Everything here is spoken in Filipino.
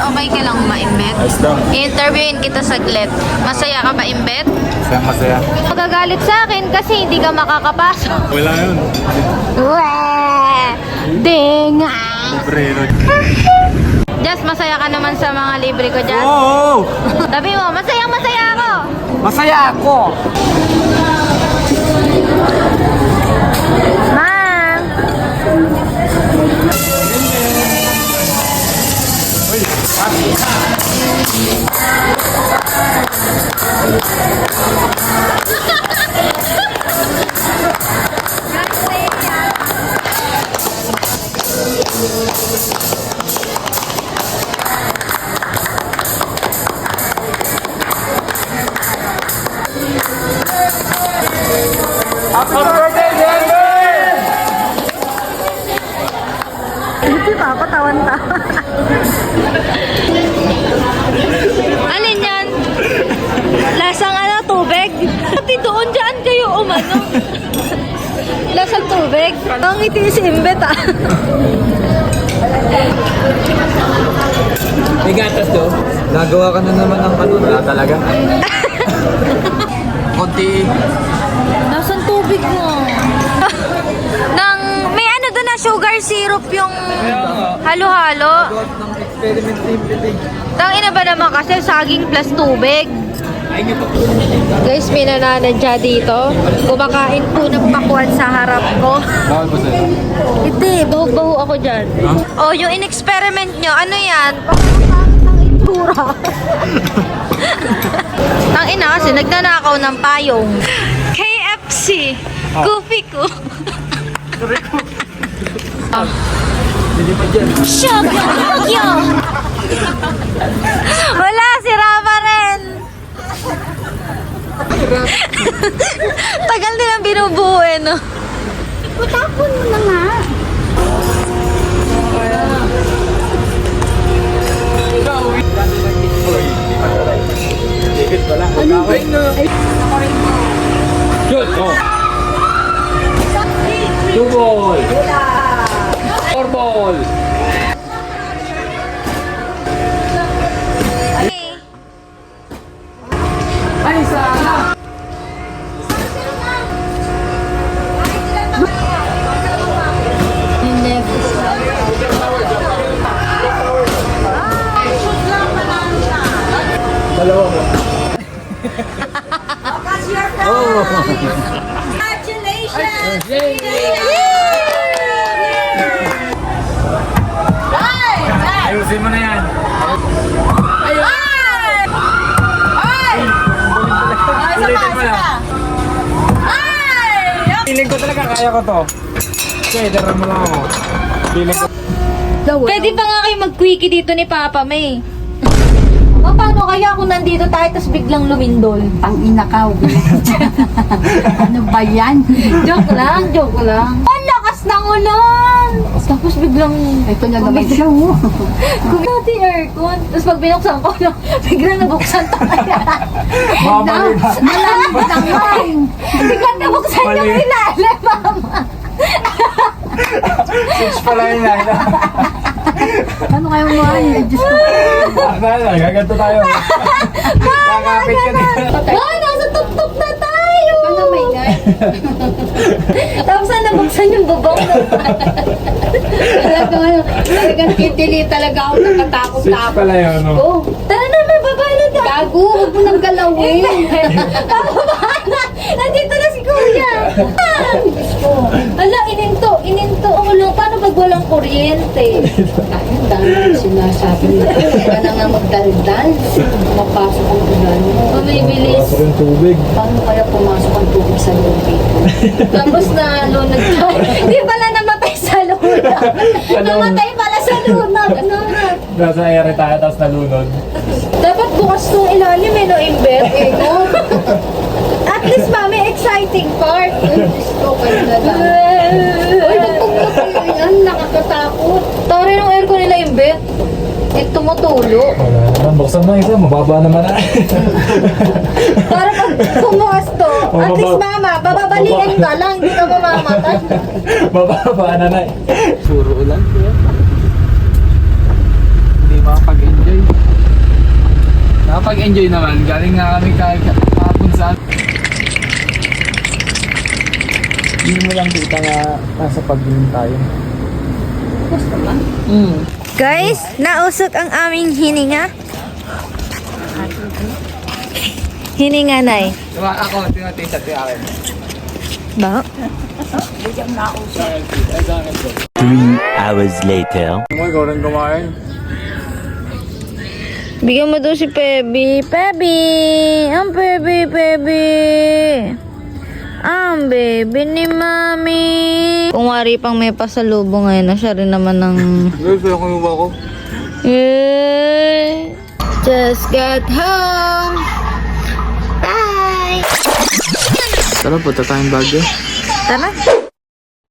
okay ka lang maimbet? Ayos lang. I-interviewin kita saglit. Masaya ka ba imbet? Masaya. Magagalit sa akin kasi hindi ka makakapasok. Wala yun. Weh! Denga! Libre yun. Just masaya ka naman sa mga libre ko dyan? Oo! Sabi mo, masaya ako! Masaya ako! Ma'am! Happy birthday, Denver! Hindi pa ako tawan-tawa. Alin yan? Lasang tubig? Pati doon dyan kayo umano. Lasang tubig? Ang ngiti si Imbet May gatas do. Nagawa ka na naman ng ano. Wala talaga. Konti. Lasang tubig mo. May doon na sugar syrup yung halo-halo. Ng experiment simple. Tangina ba naman kasi saging plus tubig? Guys, may nananadya dito. Kumakain po ng pakwan sa harap ko. Bawal po sa'yo. Hindi, baho-baho ako dyan. Oh, yung in-experiment nyo, ano yan? Ang itsura. Tangina kasi, nagnanakaw ng payong. KFC. Goofy ko. Hindi pa dyan. Shogyo! Wala, sira pa rin. Tagal nilang binubuo no? Matapon mo na nga. David pala. Shoot! Oh! Two ball! Four ball! Okay. Ay, sana! Dalawa mo. Oh! Congratulations! Ayusin mo na yan. Ulitin mo lang. Feeling ko talaga kaya ko to. Okay, daran mo lang ako. Feeling ko. Pwede pa nga kayo mag-quickie dito ni Papa May. Paano kaya kung nandito tayo tapos biglang lumindol? Ang inakaw. Ano ba yan? Joke lang. Ang lakas ng ulan! Tapos biglang... Ito na naman siya, oh. Kumiti aircon. Tapos pag binuksan ko, biglang nabuksan tayo. Mama, Malamig ang wine. Biglang nabuksan yung Mali. ilalim, Mama. switch pala yun na. Ano kayo mo? Ay, Diyos ko. Gaganto tayo. Kakapit ka na. Nasa tup-tup na tayo! Ano may guy? Tapos na nabuksan yung bubong. Talagang kitili talaga ako nakatakot Switch na ako. pala yun, no? Oh, Tara na, baba na tayo. gago, huwag mo nang galawin. Pababa na! Nandito na si Kuya! Diyos ko. Ala, ininto ako lang. Paano pag walang kuryente? Dahil dahil sinasabi nito, ka na nga magdaldal. Mapasok ang ulan mo. Bumibilis. yung tubig. Paano kaya pumasok ang tubig sa lubid? Tapos na lunag tayo. Di pala namatay sa lunag. Namatay pala sa lunag. Ano na? Nasa ere tayo, tapos nalunod. Dapat bukas tong ilalim no, Imbet. No? At least, may exciting part. Diyos ko, kayo na lang. Uy, nagpagpag kayo yan, nakakatakot. Tari ng aircon nila, Imbet. Tumutulo. Wala naman, buksan mo isa, mababa naman na. Para pag bumukas to, at least mama, bababalikan ka lang, hindi ka mamamatay. Mababa na na. Puro ulan. Hindi makapag-enjoy. nakapag-enjoy naman. Galing nga kami kahapon sa... Hindi mo lang kita nga nasa pag-inom tayo. Gusto ba? Guys, nausok ang aming hininga. Hininga, Nay. Diba ako, tinatay sa akin. Ba? 3 hours later. Mo, ikaw rin kumain. Bigyan mo daw si Pebi. Pebi! Ang Pebi, Pebi! Ang baby ni Mami. Kung wari pang may pasalubong ngayon na siya rin naman ng... Guys, kaya kung ko. Yay! Just got home. Bye! Tara, punta tayong Baguio. Tara.